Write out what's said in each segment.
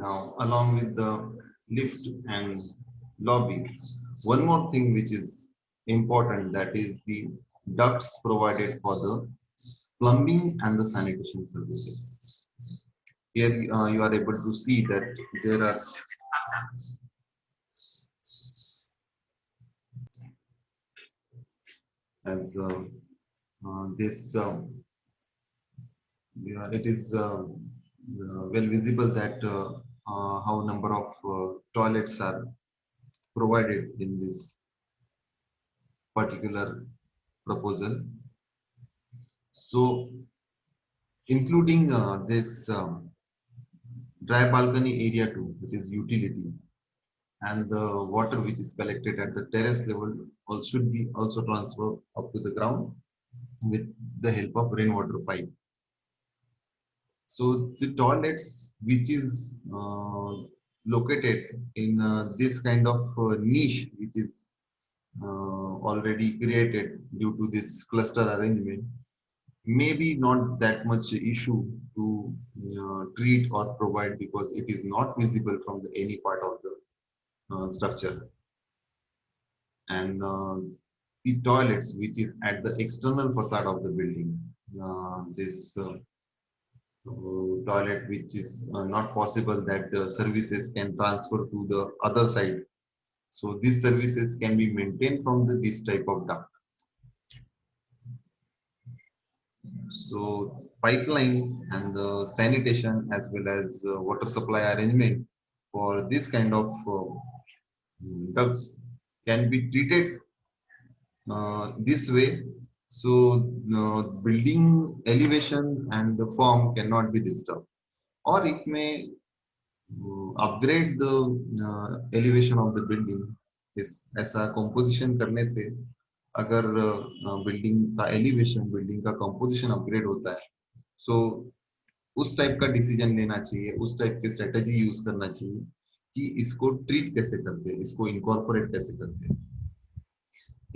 Now, along with the lift and lobby, one more thing which is important, that is the ducts provided for the plumbing and the sanitation services. Here you are able to see that there are, as this yeah, it is well visible that how number of toilets are provided in this particular proposal. So, including this dry balcony area too, it is utility, and the water which is collected at the terrace level also should be also transferred up to the ground with the help of rainwater pipe. So the toilets which is located in this kind of niche which is already created due to this cluster arrangement, maybe not that much issue to treat or provide, because it is not visible from the any part of the structure. And the toilets which is at the external facade of the building, this toilet which is not possible that the services can transfer to the other side, so these services can be maintained from this type of duct. So pipeline and the sanitation as well as water supply arrangement for this kind of ducts can be treated this way. So building elevation and the form cannot be disturbed, or it may upgrade the elevation of the building. इस ऐसा composition करने से अगर building का elevation, building का composition upgrade होता है, सो उस टाइप का डिसीजन लेना चाहिए, उस टाइप की स्ट्रेटेजी यूज करना चाहिए कि इसको ट्रीट कैसे करते हैं, इसको इनकॉर्पोरेट कैसे करते हैं।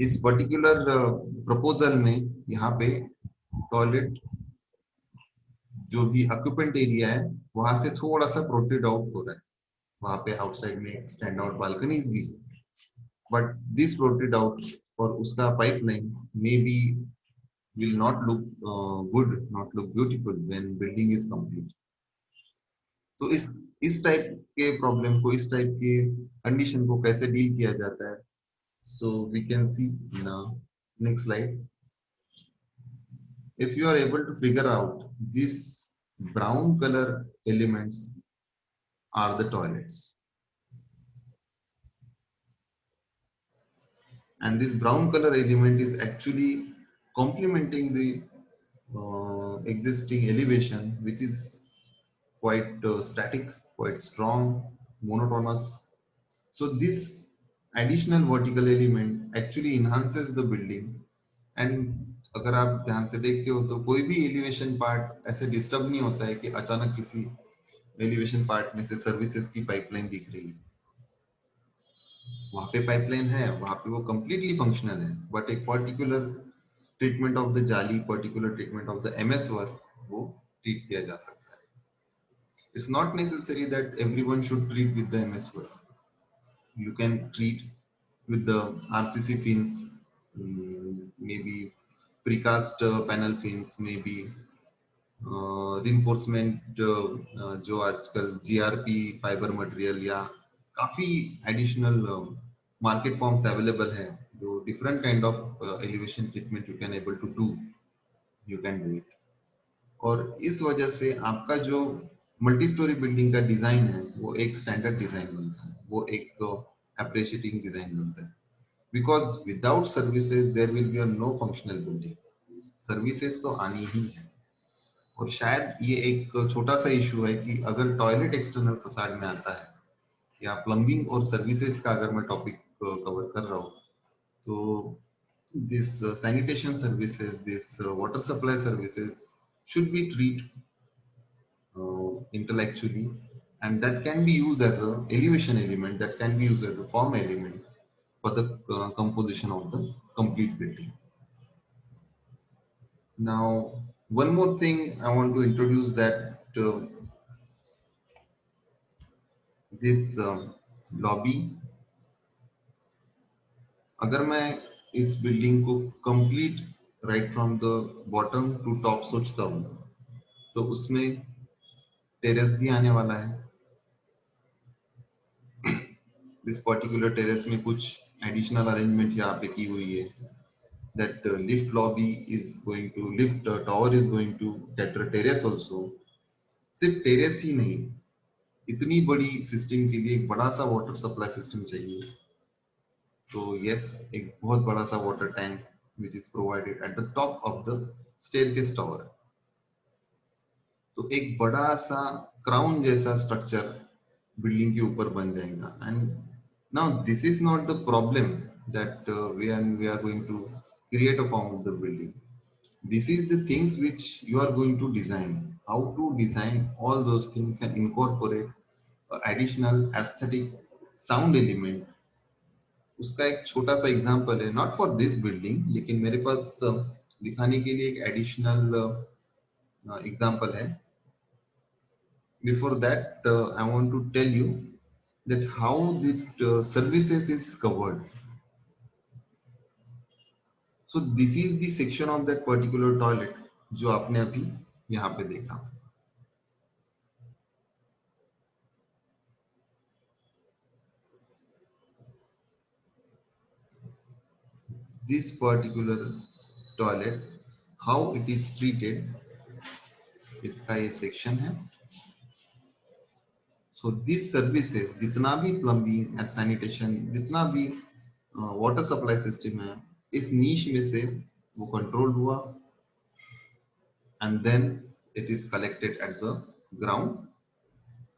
इस पर्टिकुलर प्रपोजल में यहाँ पे टॉयलेट जो भी ऑक्यूपेंट एरिया है वहां से थोड़ा सा प्रोटेक्ट आउट हो रहा है, वहां पे आउटसाइड में स्टैंड आउट बालकनीज भी है, बट दिस प्रोटेक्ट आउट और उसका pipeline may be will not look good, not look beautiful when building is complete. तो इस टाइप के प्रॉब्लम को, इस टाइप के कंडीशन को कैसे डील किया जाता है? So we can see now, next slide. If you are able to figure out these brown color elements are the toilets, and this brown color element is actually complementing the existing elevation, which is quite static, quite strong, monotonous. So this additional vertical element actually enhances the building. And अगर आप ध्यान से देखते हो तो कोई भी elevation part ऐसे डिस्टर्ब नहीं होता है कि अचानक किसी एलिवेशन पार्ट में से सर्विसेज की पाइपलाइन दिख रही है। वहां पे पाइपलाइन है, वहां पे वो कंप्लीटली फंक्शनल है, बट एक पर्टिकुलर ट्रीटमेंट ऑफ द जाली, particular treatment of the MS work वो ट्रीट किया जा सकता है। It's not necessary that everyone should treat with the MS Word. You can treat with the RCC fins, maybe precast panel fins, maybe reinforcement जो आजकल GRP fibre material या काफी additional market forms available है, जो different kind of elevation treatment you can able to do, you can do it. और इस वजह से आपका जो मल्टी स्टोरी बिल्डिंग का डिजाइन है वो एक स्टैंडर्ड डिजाइन बनता है, वो एक अप्रिशिएटिंग डिजाइन बनता है, because without services there will be no functional building. Services तो आनी ही है। और शायद ये एक छोटा सा इशू है कि अगर टॉयलेट एक्सटर्नल फसाड में आता है या प्लम्बिंग और सर्विसेज का अगर मैं टॉपिक कवर कर रहा हूँ, तो this sanitation services, this water supply services should be treated intellectually, and that can be used as a elevation element, that can be used as a form element for the composition of the complete building. Now, one more thing I want to introduce, that this lobby, अगर मैं इस building को complete right from the bottom to top सोचता हूँ, तो उसमें terrace भी आने वाला है। दिस पर्टिकुलर टेरेस में कुछ एडिशनल अरेंजमेंट यहाँ पे की हुई है, that lift lobby is going to lift tower is going to get a terrace also। सिर्फ टेरेस ही नहीं, इतनी बड़ी सिस्टम के लिए एक बड़ा सा वाटर सप्लाई सिस्टम चाहिए। तो यस, एक बहुत बड़ा सा water tank which is provided at the top of the staircase tower। तो एक बड़ा सा क्राउन जैसा स्ट्रक्चर बिल्डिंग के ऊपर बन जाएगा। And now this is not the problem that we are going to create a form of the building। This is the things which you are going to design, how to design all those things and incorporate additional aesthetic sound element। उसका एक छोटा सा example है, not for this building, लेकिन मेरे पास दिखाने के लिए एक एडिशनल एग्जांपल है। Before that, I want to tell you that how the services is covered। So this is the section of that particular toilet जो आपने अभी यहाँ पे देखा। This particular toilet, how it is treated, इसका ये section है। So these services, जितना भी प्लम्बिंग एंड सैनिटेशन, जितना भी वाटर सप्लाई सिस्टम है, इस नीश में से वो कंट्रोल हुआ and then it is collected at the ground,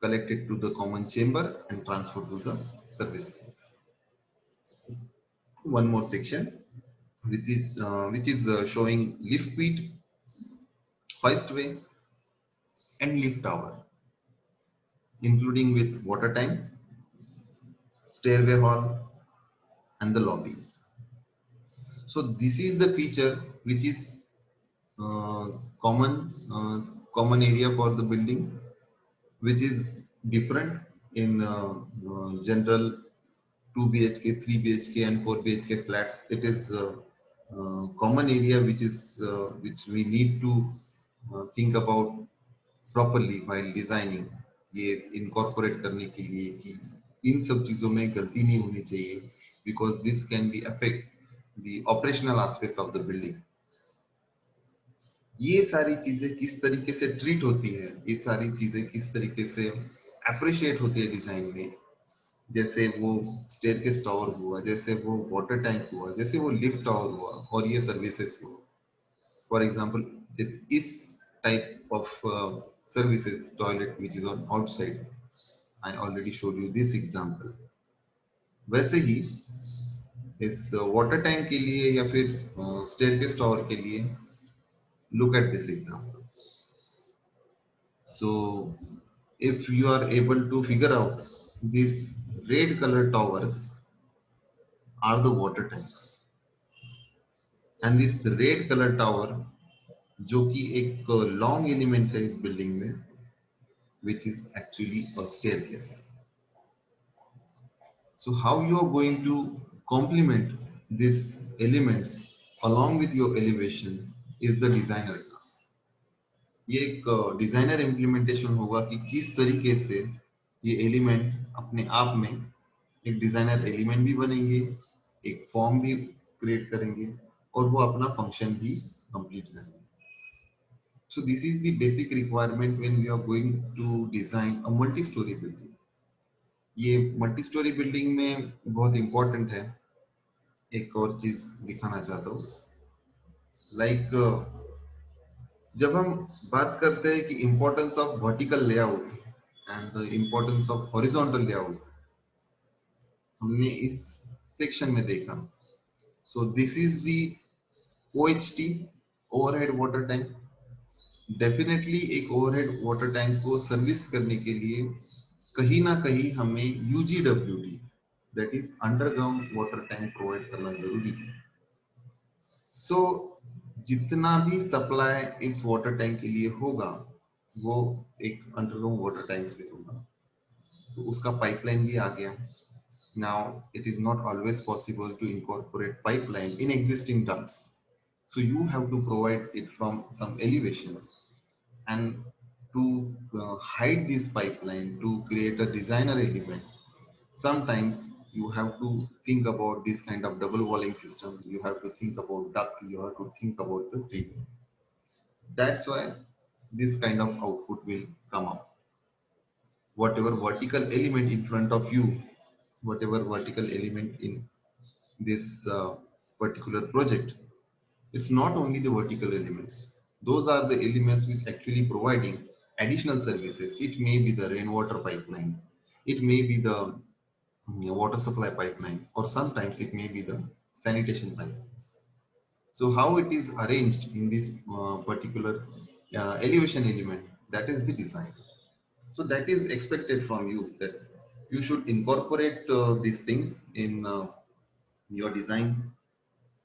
collected to the common chamber and transferred to the service tanks। One more section which is showing lift pit, hoistway and lift tower, including with water tank, stairway hall and the lobbies। So this is the feature which is uh, common common area for the building, which is different in general 2 BHK, 3 BHK and 4 BHK flats। It is common area which is which we need to think about properly while designing। ये incorporate करने के लिए कि इन सब चीजों में गलती नहीं होनी चाहिए, because this can be affect the operational aspect of the building। ये सारी चीजें किस तरीके से ट्रीट होती है, ये सारी चीजें किस तरीके से अप्रिशिएट होती है डिजाइन में, जैसे वो स्टेयरकेस टावर हुआ, जैसे वो वाटर टैंक हुआ, जैसे वो लिफ्ट टावर हुआ और ये सर्विसेज हुआ। फॉर एग्जांपल इस type of services toilet which is on outside, I already showed you this example. वैसे ही इस वाटर टैंक के लिए या फिर स्टेयरकेस टावर के लिए look at this example. So if you are able to figure out, these red color towers are the water tanks and this red color tower जो कि एक लॉन्ग एलिमेंट है इस बिल्डिंग में, which is actually a staircase। So how you are going to complement these elements along with your elevation is the designer task। ये एक designer implementation होगा कि किस तरीके से ये एलिमेंट अपने आप में एक डिजाइनर एलिमेंट भी बनेंगे, एक फॉर्म भी क्रिएट करेंगे और वो अपना फंक्शन भी कंप्लीट करेंगे। So this is the basic requirement when we are going to design a multi-story building। ये मल्टी स्टोरी बिल्डिंग में बहुत इंपॉर्टेंट है। एक और चीज दिखाना चाहता हूँ, लाइक जब हम बात करते हैं कि importance of vertical layout and the importance of horizontal layout, हमने इस सेक्शन में देखा। So this is the OHT, overhead water tank. Definitely एक ओवरहेड वाटर टैंक को सर्विस करने के लिए कहीं ना कहीं हमें UGWT, that is underground water tank provide करना जरूरी है। सो जितना भी सप्लाई इस वाटर टैंक के लिए होगा वो एक अंडरग्राउंड वाटर टैंक से होगा। तो उसका pipeline भी आ गया. Now it is not always possible to incorporate pipeline in existing ducts. So you have to provide it from some elevation, and to hide this pipeline, to create a designer element, sometimes you have to think about this kind of double walling system. You have to think about duct. You have to think about the treatment. That's why this kind of output will come up. Whatever vertical element in front of you, whatever vertical element in this particular project, it's not only the vertical elements. Those are the elements which actually providing additional services. It may be the rainwater pipeline. It may be the water supply pipelines, or sometimes it may be the sanitation pipelines. So how it is arranged in this particular elevation element, that is the design. So that is expected from you, that you should incorporate these things in your design.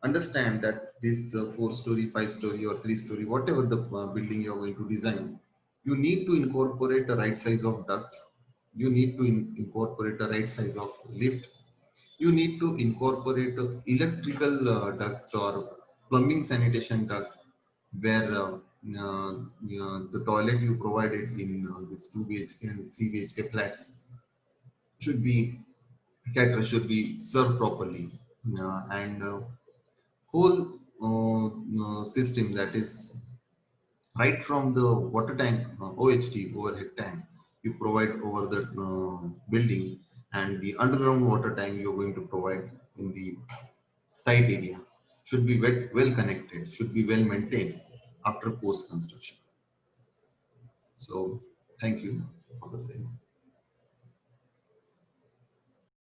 Understand that this 4-story, 5-story, or 3-story, whatever the building you're going to design, you need to incorporate the right size of duct. You need to incorporate the right size of lift. You need to incorporate electrical duct or plumbing sanitation duct, where the toilet you provided in this 2 BHK and 3 BHK flats should be catered, should be served properly, and whole system, that is right from the water tank, OHT, overhead tank, you provide over the building, and the underground water tank you're going to provide in the site area should be well connected, should be well maintained after post construction. So thank you for the same.